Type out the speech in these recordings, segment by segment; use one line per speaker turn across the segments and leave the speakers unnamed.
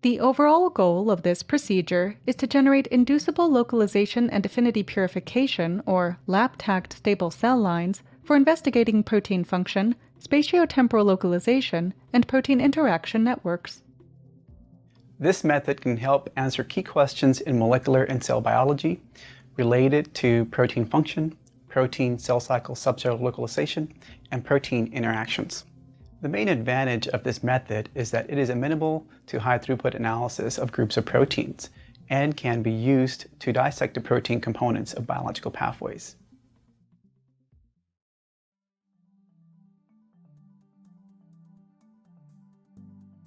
The overall goal of this procedure is to generate inducible localization and affinity purification, or lab-tagged stable cell lines, for investigating protein function, spatiotemporal localization, and protein interaction networks.
This method can help answer key questions in molecular and cell biology related to protein function, protein cell cycle subcellular localization, and protein interactions. The main advantage of this method is that it is amenable to high-throughput analysis of groups of proteins and can be used to dissect the protein components of biological pathways.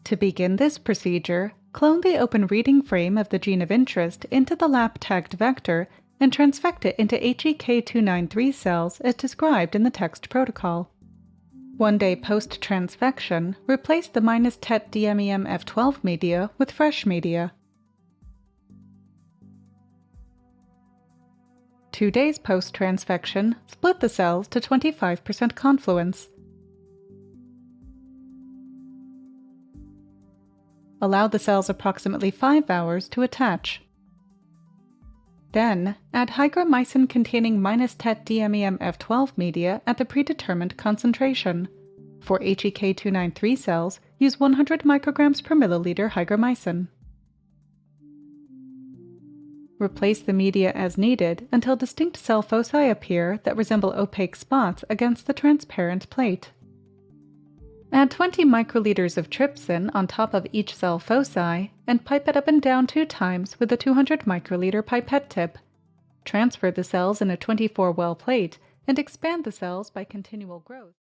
To begin this procedure, clone the open reading frame of the gene of interest into the lab-tagged vector and transfect it into HEK293 cells as described in the text protocol. 1 day post-transfection, replace the -TET DMEM F12 media with fresh media. 2 days post-transfection, split the cells to 25% confluence. Allow the cells approximately 5 hours to attach. Then, add hygromycin-containing -TET DMEM F12 media at the predetermined concentration. For HEK293 cells, use 100 micrograms per milliliter hygromycin. Replace the media as needed until distinct cell foci appear that resemble opaque spots against the transparent plate. Add 20 microliters of trypsin on top of each cell foci and pipette up and down 2 times with a 200 microliter pipette tip. Transfer the cells in a 24-well plate and expand the cells by continual growth.